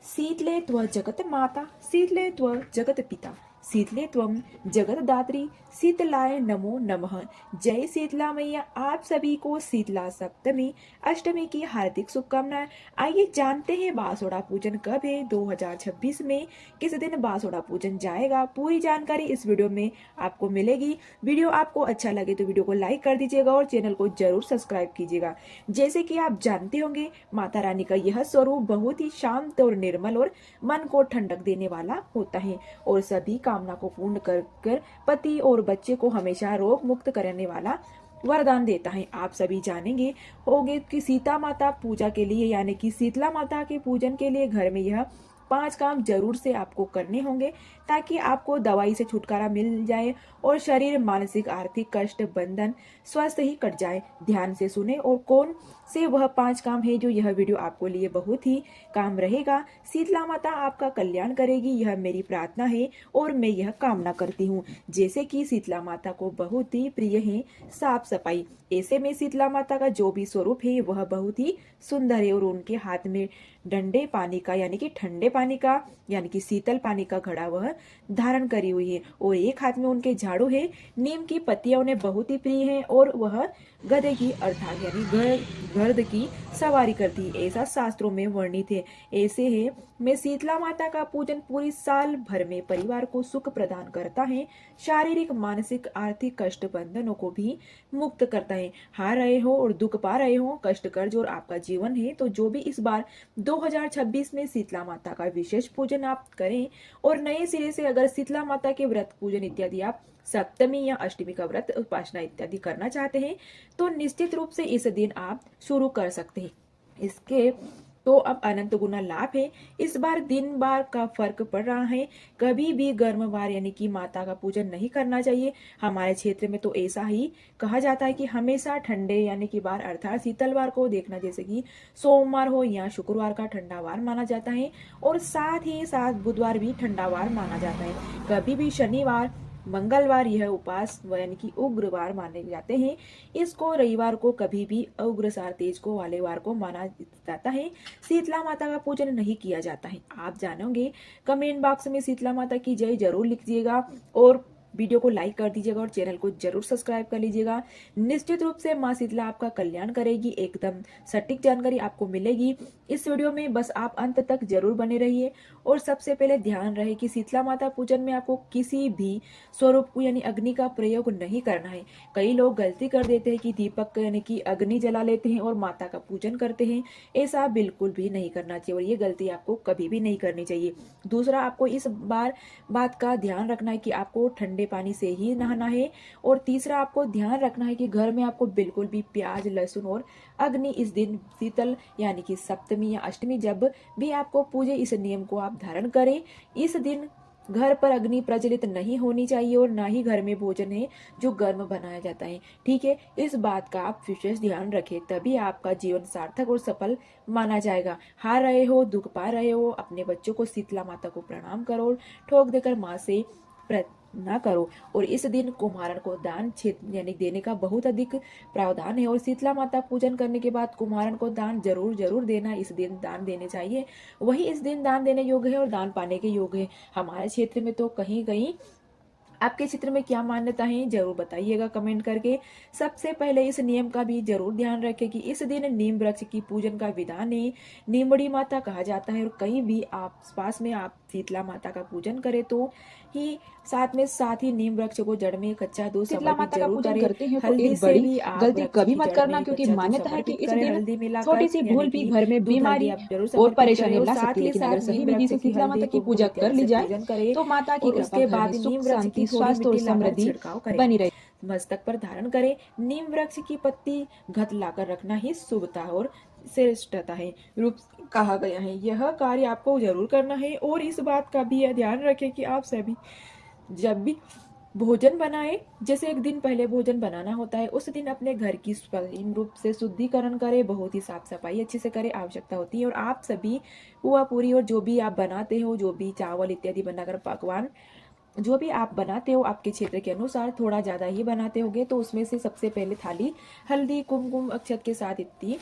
शीतले त्व जगत माता शीतले त्व जगत पिता शीतले त्वम जगतदात्री शीतलाय नमो नमः। जय शीतला मैया। आप सभी को शीतला सप्तमी अष्टमी की हार्दिक शुभकामनाएं। आइए जानते हैं बासोड़ा पूजन कब है, 2026 में किस दिन बासोड़ा पूजन जाएगा। पूरी जानकारी इस वीडियो में आपको मिलेगी। वीडियो आपको अच्छा लगे तो वीडियो को लाइक कर दीजिएगा और चैनल को जरूर सब्सक्राइब कीजिएगा। जैसे कि आप जानते होंगे, माता रानी का यह स्वरूप बहुत ही शांत और निर्मल और मन को ठंडक देने वाला होता है और सभी कामना को पूर्ण कर पति और बच्चे को हमेशा रोग मुक्त करने वाला वरदान देता है। आप सभी जानेंगे होंगे कि सीता माता पूजा के लिए यानी कि शीतला माता के पूजन के लिए घर में यह 5 काम जरूर से आपको करने होंगे ताकि आपको दवाई से छुटकारा मिल जाए और शरीर, मानसिक, आर्थिक कष्ट, बंधन स्वस्थ ही कट जाए। ध्यान से सुने और कौन से वह 5 काम है जो यह वीडियो आपको लिए बहुत ही काम रहेगा। शीतला माता आपका कल्याण करेगी, यह मेरी प्रार्थना है और मैं यह कामना करती हूँ। जैसे कि शीतला माता को बहुत ही प्रिय है साफ सफाई, ऐसे में शीतला माता का जो भी स्वरूप है वह बहुत ही सुंदर है और उनके हाथ में डंडे पानी का यानी कि ठंडे पानी का यानी कि शीतल पानी का घड़ा वह धारण करी हुई है और एक हाथ में उनके झाड़ू है। नीम की पत्तियां उन्हें बहुत ही प्रिय है और वह गधे की अर्थात यानी गर्द की सवारी करती है, ऐसा शास्त्रों में वर्णित है। ऐसे है में शीतला माता का पूजन पूरी साल भर में परिवार को सुख प्रदान करता है, शारीरिक, मानसिक, आर्थिक कष्ट बंधनों को भी मुक्त करता है। हार रहे हो और दुख पा रहे हो, कष्ट कर्ज और आपका जीवन है तो जो भी इस बार 2026 में शीतला माता का विशेष पूजन आप करें और नए सिरे से अगर शीतला माता के व्रत पूजन इत्यादि आप सप्तमी या अष्टमी का व्रत उपासना इत्यादि करना चाहते हैं तो निश्चित रूप से इस दिन आप शुरू कर सकते हैं। इसके तो अब अनंत गुना लाभ है। इस बार दिन बार का फर्क पड़ रहा है, कभी भी गर्मवार यानी कि माता का पूजन नहीं करना चाहिए। हमारे क्षेत्र में तो ऐसा ही कहा जाता है कि हमेशा ठंडे यानी कि बार अर्थात शीतलवार को देखना, जैसे कि सोमवार हो या शुक्रवार का ठंडा वार माना जाता है और साथ ही साथ बुधवार भी ठंडा वार माना जाता है। कभी भी शनिवार, मंगलवार यह उपास यानी कि उग्रवार माने जाते हैं। इसको रविवार को कभी भी उग्रसार तेज को वाले वार को माना जाता है। शीतला माता का पूजन नहीं किया जाता है। आप जानोगे, कमेंट बॉक्स में शीतला माता की जय जरूर लिखिएगा और वीडियो को लाइक कर दीजिएगा और चैनल को जरूर सब्सक्राइब कर लीजिएगा। निश्चित रूप से माँ शीतला आपका कल्याण करेगी, एकदम सटीक जानकारी आपको मिलेगी इस वीडियो में। बस आप अंत तक जरूर बने रहिए और सबसे पहले ध्यान रहे कि शीतला माता पूजन में आपको किसी भी स्वरूप को यानी अग्नि का प्रयोग नहीं करना है। कई लोग गलती कर देते हैं कि दीपक यानी कि अग्नि जला लेते हैं और माता का पूजन करते हैं। ऐसा बिल्कुल भी नहीं करना चाहिए और ये गलती आपको कभी भी नहीं करनी चाहिए। दूसरा, आपको इस बात का ध्यान रखना है कि आपको ठंडे पानी से ही नहाना है और तीसरा, आपको ध्यान रखना है कि घर में आपको बिल्कुल भी प्याज, लहसुन और अग्नि इस दिन शीतल यानी कि सप्तमी या अष्टमी जब भी आपको पूजे, इस नियम को आप धारण करें। इस दिन घर पर अग्नि प्रज्वलित नहीं होनी चाहिए और ना ही घर में भोजन है जो गर्म बनाया जाता है। ठीक है, इस बात का आप विशेष ध्यान रखें, तभी आपका जीवन सार्थक और सफल माना जाएगा। हार रहे हो, दुख पा रहे हो, अपने बच्चों को शीतला माता को प्रणाम करो, ठोक देकर माँ से ना करो। और इस दिन कुम्हारन को दान यानी देने का बहुत अधिक प्रावधान है और शीतला माता पूजन करने के बाद कुम्हारन को दान जरूर देना। इस दिन दान देने चाहिए, वही इस दिन दान देने योग्य है और दान पाने के योग्य है। हमारे क्षेत्र में तो कहीं कहीं, आपके क्षेत्र में क्या मान्यता है जरूर बताइएगा कमेंट करके। सबसे पहले इस नियम का भी जरूर ध्यान रखें कि इस दिन नीम वृक्ष की पूजन का विधान है, नीमड़ी माता कहा जाता है और कहीं भी आप पास में आप शीतला माता का पूजन करें तो ही साथ ही नीम वृक्ष को जड़ में कच्चा दूध शीतला माता का पूजन करते हैं तो हल्दी एक से बड़ी भी आप गलती वृक्ष कभी की मत जड़ करना, में क्योंकि कच्चा दूध मान्यता है कि समर्पित इस करें, दिन हल्दी मिलाकर छोटी सी यानी भूल भी कि घर में दूध हल्दी बीमारी आप जरूर और समर्पित करें परेशानी और ला साथ सकती है, ही लेकिन साथ अगर सही नीम विधि वृक्ष से की शीतला माता हल्दी की को पूजा गुड़ कर ली से जाए पूजन करें तो माता की और कृपा उसके घर बाद में नीम सुख, वृक्ष की शांति, थोड़ी स्वास्थ्य और मिट्टी लाकर समृद्धि छिड़काव करें, बनी रहे। मस्तक पर धारण करें। नीम वृक्ष की पत्ती घत लाकर रखना ही शुभता और श्रेष्ठता है रूप कहा गया है। यह कार्य आपको जरूर करना है और इस बात का भी ध्यान रखें कि आप सभी जब भी भोजन बनाए, जैसे एक दिन पहले भोजन बनाना होता है, उस दिन अपने घर की पूर्ण रूप से शुद्धिकरण करें, बहुत ही साफ सफाई अच्छे से करें, आवश्यकता होती है। और आप सभी पुआ पूरी और जो भी आप बनाते हो, जो भी चावल इत्यादि बनाकर पकवान जो भी आप बनाते हो आपके क्षेत्र के अनुसार थोड़ा ज्यादा ही बनाते होगे तो उसमें से सबसे पहले थाली हल्दी, कुमकुम, अक्षत के साथ इतनी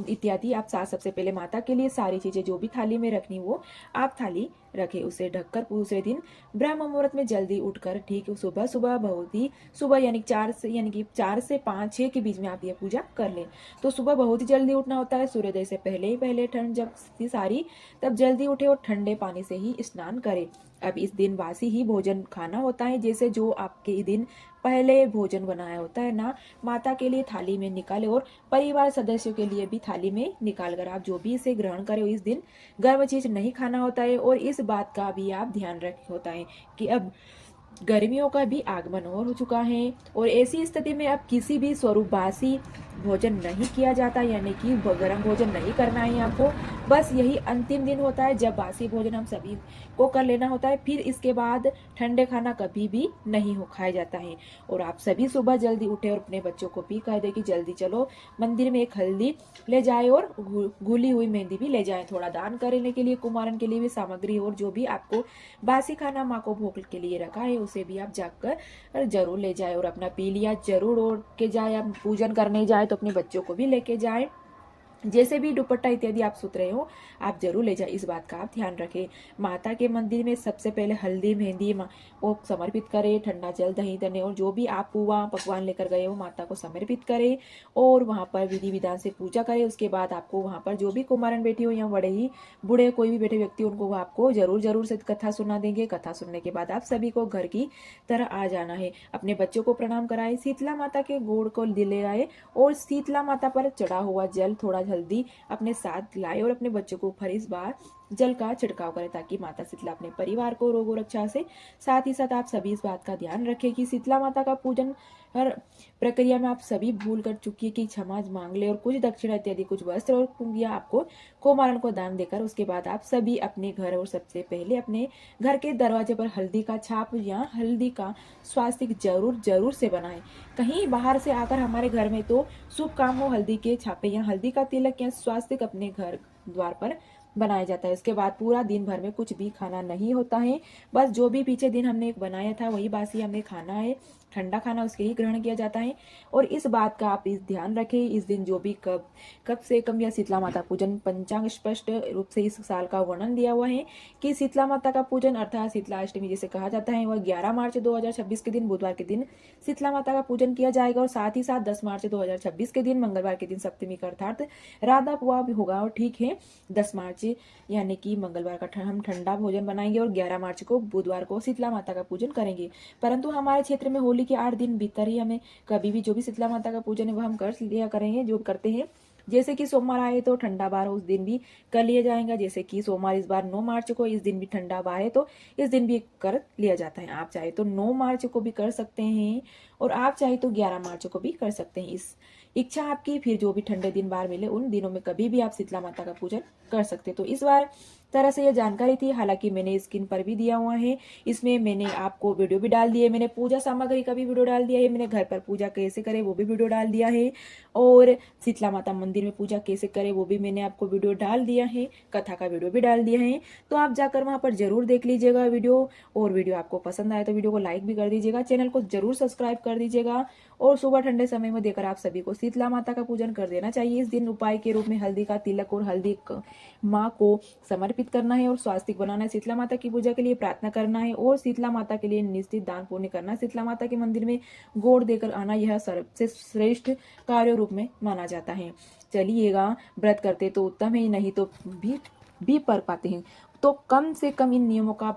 इत्यादि आप साथ सबसे पहले माता के लिए सारी चीजें जो भी थाली में रखनी वो आप थाली रखे। उसे ढककर दूसरे दिन ब्रह्म मुहूर्त में जल्दी उठकर ठीक सुबह सुबह बहुत ही सुबह यानी 4 से 5 6 के बीच में आप ये पूजा कर लें। तो सुबह बहुत ही जल्दी उठना होता है, सूर्योदय से पहले ही पहले ठंड जब थी सारी तब जल्दी उठे और ठंडे पानी से ही स्नान करें। अब इस दिन वासी ही भोजन खाना होता है, जैसे जो आपके दिन पहले भोजन बनाया होता है ना, माता के लिए थाली में निकाले और परिवार सदस्यों के लिए भी थाली में निकाल कर आप जो भी इसे ग्रहण करें। इस दिन गर्म चीज नहीं खाना होता है और इस बात का भी आप ध्यान रख होता है कि अब गर्मियों का भी आगमन हो चुका है और ऐसी स्थिति में अब किसी भी स्वरूप बासी भोजन नहीं किया जाता, यानी कि गर्म भोजन नहीं करना है आपको। बस यही अंतिम दिन होता है जब बासी भोजन हम सभी को कर लेना होता है। फिर इसके बाद ठंडे खाना कभी भी नहीं हो खाया जाता है। और आप सभी सुबह जल्दी उठे और अपने बच्चों को भी कह दे कि जल्दी चलो मंदिर में एक हल्दी ले जाए और घुली हुई मेहंदी भी ले जाए। थोड़ा दान करने के लिए कुमारन के लिए भी सामग्री और जो भी आपको बासी खाना माँ को भोग के लिए रखा है उसे भी आप जाकर जरूर ले जाए और अपना पीलिया जरूर ओढ़ के जाए। आप पूजन करने जाए तो अपने बच्चों को भी लेके जाए। जैसे भी दुपट्टा इत्यादि आप सुत रहे हो आप जरूर ले जाए, इस बात का आप ध्यान रखें। माता के मंदिर में सबसे पहले हल्दी मेहंदी को समर्पित करें, ठंडा जल दही दने और जो भी आप पुआ पकवान लेकर गए हो माता को समर्पित करें और वहां पर विधि विधान से पूजा करें। उसके बाद आपको वहां पर जो भी कुमारन बैठी हो या बड़े ही बूढ़े कोई भी बैठे व्यक्ति उनको आपको जरूर जरूर से कथा सुना देंगे। कथा सुनने के बाद आप सभी को घर की तरह आ जाना है। अपने बच्चों को प्रणाम कराए, शीतला माता के गोड़ को ले आए और शीतला माता पर चढ़ा हुआ जल थोड़ा जल्दी अपने साथ लाए और अपने बच्चों को फिर इस बार जल का छिड़काव करें ताकि माता शीतला अपने परिवार को रोगों रक्षा से। साथ ही साथ आप सभी इस बात का ध्यान रखें कि शीतला माता का पूजन हर प्रक्रिया में आप सभी भूल कर चुकी है कि क्षमा मांग ले और कुछ दक्षिणा इत्यादि कुछ वस्त्र और कुंगिया आपको कुमारन को दान देकर उसके बाद आप सभी अपने घर और सबसे पहले अपने घर के दरवाजे पर हल्दी का छाप या हल्दी का स्वास्तिक जरूर जरूर से बनाएं। कहीं बाहर से आकर हमारे घर में तो शुभ काम हो हल्दी के छापे या हल्दी का तिलक या स्वास्तिक अपने घर द्वार पर बनाया जाता है। इसके बाद पूरा दिन भर में कुछ भी खाना नहीं होता है, बस जो भी पीछे दिन हमने बनाया था वही बासी हमें खाना है, ठंडा खाना उसके ही ग्रहण किया जाता है। और इस बात का आप इस ध्यान रखें, इस दिन जो भी कब से कम या शीतला माता पूजन पंचांग स्पष्ट रूप से इस साल का वर्णन दिया हुआ है कि शीतला माता का पूजन अर्थात शीतला अष्टमी जिसे कहा जाता है वह 11 मार्च 2026 के दिन बुधवार के दिन शीतला माता का पूजन किया जाएगा और साथ ही साथ 10 मार्च 2026 के दिन मंगलवार के दिन सप्तमी का अर्थात राधा पुआ भी होगा। और ठीक है 10 मार्च यानी कि मंगलवार का हम ठंडा भोजन बनाएंगे और 11 मार्च को बुधवार को शीतला माता का पूजन करेंगे। परंतु हमारे क्षेत्र में होली के 8 दिन भीतर ही हमें कभी भी जो भी शीतला माता का पूजन है वह हम कर लिया करेंगे जो करते हैं। जैसे कि सोमवार आए तो ठंडा बार उस दिन भी कर लिया जाएगा, जैसे कि सोमवार इस बार 9 मार्च को इस दिन भी ठंडा बार है तो इस दिन भी कर लिया जाता है। आप चाहे तो 9 मार्च को भी कर सकते हैं और आप चाहे तो 11 मार्च को भी कर सकते हैं, इस इच्छा आपकी। फिर जो भी ठंडे दिन बार मिले उन दिनों में कभी भी आप शीतला माता का पूजन कर सकते। तो इस बार तरह से यह जानकारी थी, हालांकि मैंने स्क्रीन पर भी दिया हुआ है, इसमें मैंने आपको वीडियो भी डाल दिया है, मैंने पूजा सामग्री का भी वीडियो डाल दिया है, मैंने घर पर पूजा कैसे करे वो भी वीडियो डाल दिया है और शीतला माता मंदिर में पूजा कैसे करे वो भी मैंने आपको वीडियो डाल दिया है, कथा का वीडियो भी डाल दिया है। तो आप जाकर वहां पर जरूर देख लीजिएगा वीडियो और वीडियो आपको पसंद आए तो वीडियो को लाइक भी कर दीजिएगा, चैनल को जरूर सब्सक्राइब कर दीजिएगा और सुबह ठंडे समय में देकर आप सभी को शीतला माता का पूजन कर देना चाहिए। इस दिन उपाय के रूप में हल्दी का तिलक और हल्दी माँ को समर्पित करना है और स्वास्तिक बनाना है, शीतला माता की पूजा के लिए प्रार्थना करना है और शीतला माता के लिए निश्चित दान पुण्य करना, शीतला माता के मंदिर में गोड़ देकर आना, यह सबसे श्रेष्ठ कार्य रूप में माना जाता है। चलिएगा व्रत करते तो उत्तम है, नहीं तो भी कर पाते हैं, तो कम से कम इन नियमों का